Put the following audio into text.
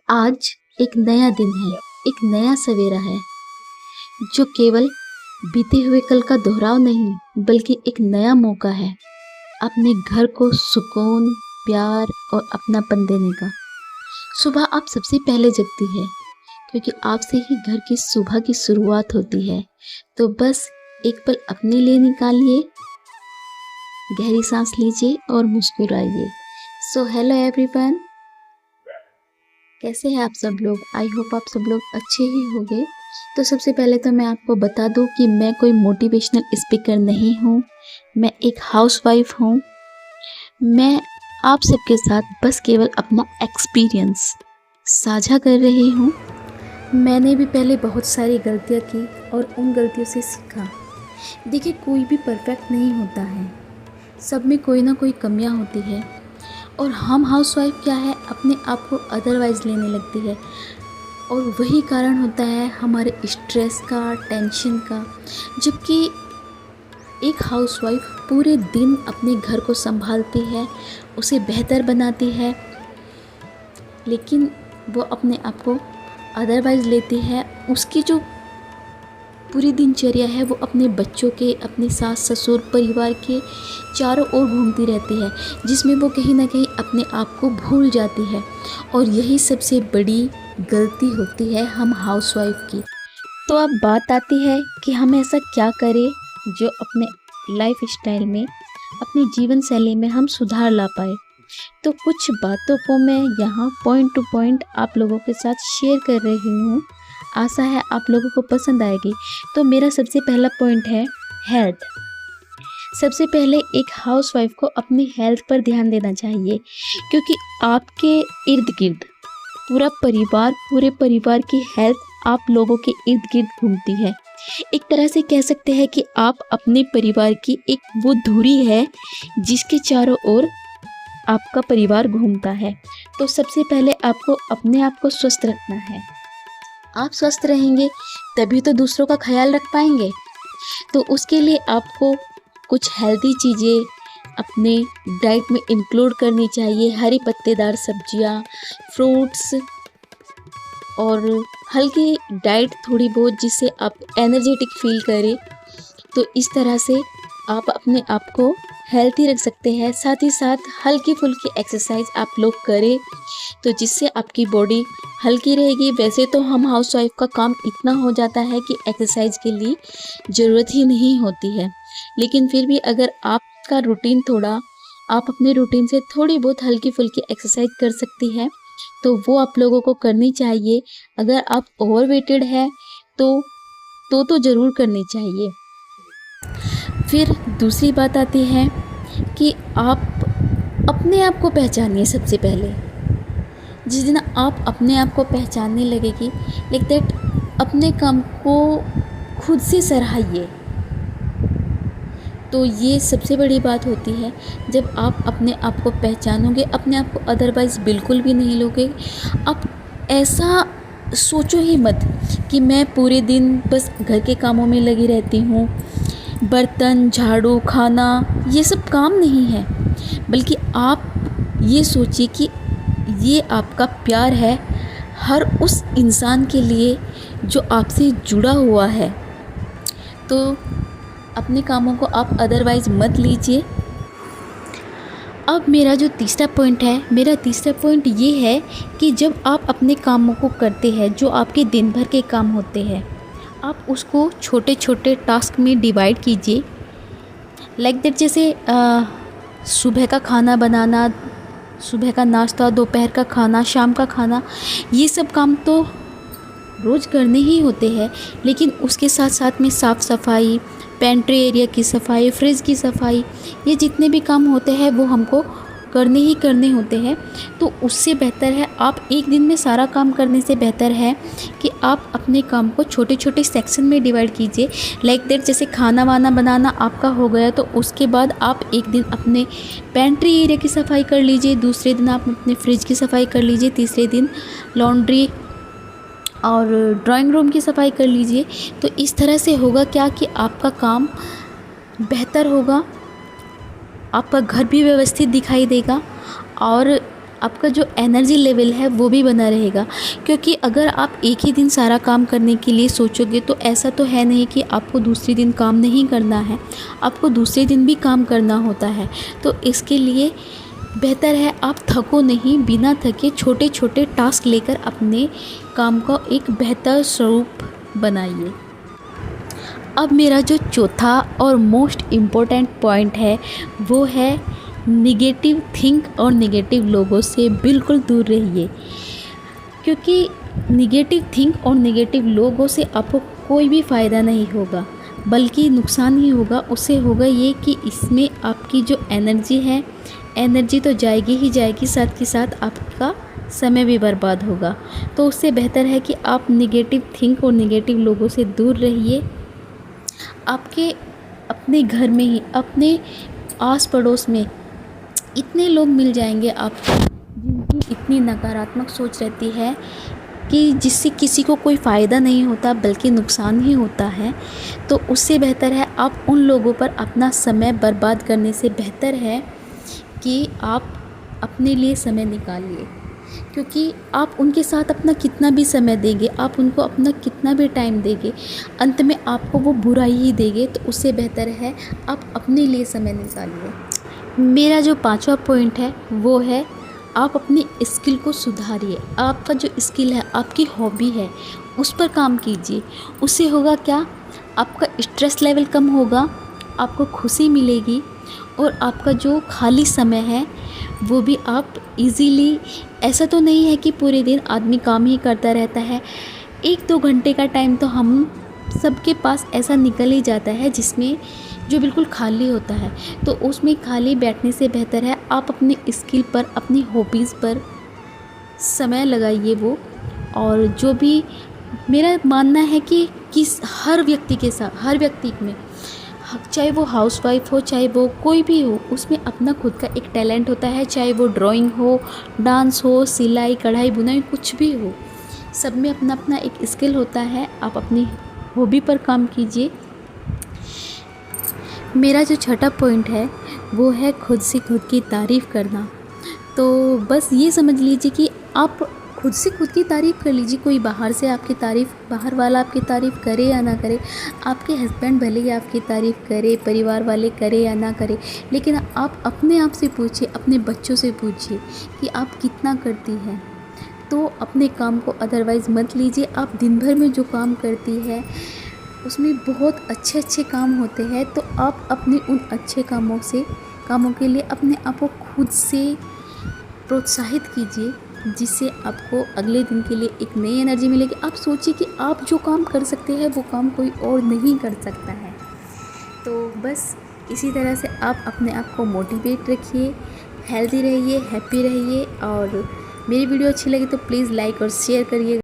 आज एक नया दिन है, एक नया सवेरा है जो केवल बीते हुए कल का दोहराव नहीं बल्कि एक नया मौका है अपने घर को सुकून, प्यार और अपनापन देने का। सुबह आप सबसे पहले जगती है क्योंकि आपसे ही घर की सुबह की शुरुआत होती है। तो बस एक पल अपने लिए निकालिए, गहरी सांस लीजिए और मुस्कुराइए। सो हेलो एवरीवन, कैसे हैं आप सब लोग? आई होप आप सब लोग अच्छे ही होंगे। तो सबसे पहले तो मैं आपको बता दूं कि मैं कोई मोटिवेशनल स्पीकर नहीं हूं, मैं एक हाउसवाइफ हूं। मैं आप सबके साथ बस केवल अपना एक्सपीरियंस साझा कर रही हूं। मैंने भी पहले बहुत सारी गलतियां की और उन गलतियों से सीखा। देखिए, कोई भी परफेक्ट नहीं होता है, सब में कोई ना कोई कमियां होती है और हम हाउसवाइफ क्या है, अपने आप को अदरवाइज लेने लगती है और वही कारण होता है हमारे स्ट्रेस का, टेंशन का। जबकि एक हाउसवाइफ पूरे दिन अपने घर को संभालती है, उसे बेहतर बनाती है, लेकिन वो अपने आप को अदरवाइज लेती है। उसकी जो पूरी दिनचर्या है वो अपने बच्चों के, अपने सास ससुर, परिवार के चारों ओर घूमती रहती है, जिसमें वो कहीं ना कहीं अपने आप को भूल जाती है। और यही सबसे बड़ी गलती होती है हम हाउसवाइफ की। तो अब बात आती है कि हम ऐसा क्या करें जो अपने लाइफ स्टाइल में, अपनी जीवन शैली में हम सुधार ला पाए। तो कुछ बातों को मैं यहाँ पॉइंट टू पॉइंट आप लोगों के साथ शेयर कर रही हूँ, आशा है आप लोगों को पसंद आएगी। तो मेरा सबसे पहला पॉइंट है हेल्थ। सबसे पहले एक हाउसवाइफ को अपनी हेल्थ पर ध्यान देना चाहिए, क्योंकि आपके इर्द गिर्द पूरे परिवार की हेल्थ आप लोगों के इर्द गिर्द घूमती है। एक तरह से कह सकते हैं कि आप अपने परिवार की एक वो धुरी है जिसके चारों ओर आपका परिवार घूमता है। तो सबसे पहले आपको अपने आप को स्वस्थ रखना है। आप स्वस्थ रहेंगे तभी तो दूसरों का ख्याल रख पाएंगे। तो उसके लिए आपको कुछ हेल्दी चीज़ें अपने डाइट में इंक्लूड करनी चाहिए। हरी पत्तेदार सब्जियां, फ्रूट्स और हल्की डाइट थोड़ी बहुत, जिससे आप एनर्जेटिक फील करें। तो इस तरह से आप अपने आप को हेल्थी रख सकते हैं। साथ ही साथ हल्की फुल्की एक्सरसाइज आप लोग करें, तो जिससे आपकी बॉडी हल्की रहेगी। वैसे तो हम हाउसवाइफ का काम इतना हो जाता है कि एक्सरसाइज के लिए ज़रूरत ही नहीं होती है, लेकिन फिर भी अगर आपका रूटीन आप अपने रूटीन से थोड़ी बहुत हल्की फुल्की एक्सरसाइज कर सकती हैं तो वो आप लोगों को करनी चाहिए। अगर आप ओवरवेटेड है तो ज़रूर करनी चाहिए। फिर दूसरी बात आती है कि आप अपने आप को पहचानिए। सबसे पहले जिस दिन आप अपने आप को पहचानने लगेगी, लाइक दैट, अपने काम को खुद से सराहिए। तो ये सबसे बड़ी बात होती है। जब आप अपने आप को पहचानोगे, अपने आप को अदरवाइज़ बिल्कुल भी नहीं लोगे। आप ऐसा सोचो ही मत कि मैं पूरे दिन बस घर के कामों में लगी रहती हूँ, बर्तन, झाड़ू, खाना, ये सब काम नहीं है। बल्कि आप ये सोचिए कि ये आपका प्यार है हर उस इंसान के लिए जो आपसे जुड़ा हुआ है। तो अपने कामों को आप अदरवाइज़ मत लीजिए। अब मेरा तीसरा पॉइंट ये है कि जब आप अपने कामों को करते हैं, जो आपके दिन भर के काम होते हैं, आप उसको छोटे छोटे टास्क में डिवाइड कीजिए। लाइक दैट, जैसे सुबह का खाना बनाना, सुबह का नाश्ता, दोपहर का खाना, शाम का खाना, ये सब काम तो रोज़ करने ही होते हैं। लेकिन उसके साथ साथ में साफ़ सफाई, पेंट्री एरिया की सफाई, फ्रिज की सफाई, ये जितने भी काम होते हैं वो हमको करने ही करने होते हैं। तो उससे बेहतर है, आप एक दिन में सारा काम करने से बेहतर है कि आप अपने काम को छोटे छोटे सेक्शन में डिवाइड कीजिए। लाइक दैट, जैसे खाना वाना बनाना आपका हो गया तो उसके बाद आप एक दिन अपने पेंट्री एरिया की सफाई कर लीजिए, दूसरे दिन आप अपने फ्रिज की सफाई कर लीजिए, तीसरे दिन लॉन्ड्री और ड्राइंग रूम की सफाई कर लीजिए। तो इस तरह से होगा क्या कि आपका काम बेहतर होगा, आपका घर भी व्यवस्थित दिखाई देगा और आपका जो एनर्जी लेवल है वो भी बना रहेगा। क्योंकि अगर आप एक ही दिन सारा काम करने के लिए सोचोगे तो ऐसा तो है नहीं कि आपको दूसरे दिन काम नहीं करना है, आपको दूसरे दिन भी काम करना होता है। तो इसके लिए बेहतर है आप थको नहीं, बिना थके छोटे छोटे टास्क लेकर अपने काम को एक बेहतर स्वरूप बनाइए। अब मेरा जो चौथा और मोस्ट इम्पोर्टेंट पॉइंट है वो है निगेटिव थिंक और निगेटिव लोगों से बिल्कुल दूर रहिए। क्योंकि निगेटिव थिंक और निगेटिव लोगों से आपको कोई भी फ़ायदा नहीं होगा, बल्कि नुकसान ही होगा। उससे होगा ये कि इसमें आपकी जो एनर्जी तो जाएगी ही जाएगी, साथ के साथ आपका समय भी बर्बाद होगा। तो उससे बेहतर है कि आप निगेटिव थिंक और निगेटिव लोगों से दूर रहिए। आपके अपने घर में ही, अपने आस पड़ोस में इतने लोग मिल जाएंगे आपको जिनकी इतनी नकारात्मक सोच रहती है कि जिससे किसी को कोई फ़ायदा नहीं होता बल्कि नुकसान ही होता है। तो उससे बेहतर है आप उन लोगों पर अपना समय बर्बाद करने से बेहतर है कि आप अपने लिए समय निकालिए। क्योंकि आप उनके साथ अपना कितना भी समय देंगे, आप उनको अपना कितना भी टाइम देंगे, अंत में आपको वो बुरा ही देंगे। तो उससे बेहतर है आप अपने लिए समय निकालिए। मेरा जो पांचवा पॉइंट है वो है आप अपनी स्किल को सुधारिए। आपका जो स्किल है, आपकी हॉबी है, उस पर काम कीजिए। उससे होगा क्या, आपका स्ट्रेस लेवल कम होगा, आपको खुशी मिलेगी और आपका जो खाली समय है वो भी आप इजीली, ऐसा तो नहीं है कि पूरे दिन आदमी काम ही करता रहता है, 1-2 घंटे का टाइम तो हम सबके पास ऐसा निकल ही जाता है जिसमें जो बिल्कुल खाली होता है। तो उसमें खाली बैठने से बेहतर है आप अपनी स्किल पर, अपनी हॉबीज़ पर समय लगाइए वो। और जो भी मेरा मानना है कि हर व्यक्ति के साथ, हर व्यक्ति में, चाहे वो हाउसवाइफ हो, चाहे वो कोई भी हो, उसमें अपना खुद का एक टैलेंट होता है। चाहे वो ड्राइंग हो, डांस हो, सिलाई कढ़ाई बुनाई, कुछ भी हो, सब में अपना अपना एक स्किल होता है। आप अपनी हॉबी पर काम कीजिए। मेरा जो छठा पॉइंट है वो है खुद से खुद की तारीफ़ करना। तो बस ये समझ लीजिए कि आप खुद से खुद की तारीफ़ कर लीजिए। कोई बाहर से आपकी तारीफ़, बाहर वाला आपकी तारीफ़ करे या ना करे, आपके हस्बैंड भले ही आपकी तारीफ़ करे, परिवार वाले करे या ना करे, लेकिन आप अपने आप से पूछिए, अपने बच्चों से पूछिए कि आप कितना करती हैं। तो अपने काम को अदरवाइज़ मत लीजिए। आप दिन भर में जो काम करती है उसमें बहुत अच्छे अच्छे काम होते हैं। तो आप अपने उन अच्छे कामों के लिए अपने आप को खुद से प्रोत्साहित कीजिए, जिससे आपको अगले दिन के लिए एक नई एनर्जी मिलेगी। आप सोचिए कि आप जो काम कर सकते हैं वो काम कोई और नहीं कर सकता है। तो बस इसी तरह से आप अपने आप को मोटिवेट रखिए, हेल्दी रहिए, हैप्पी रहिए। और मेरी वीडियो अच्छी लगी तो प्लीज़ लाइक और शेयर करिए।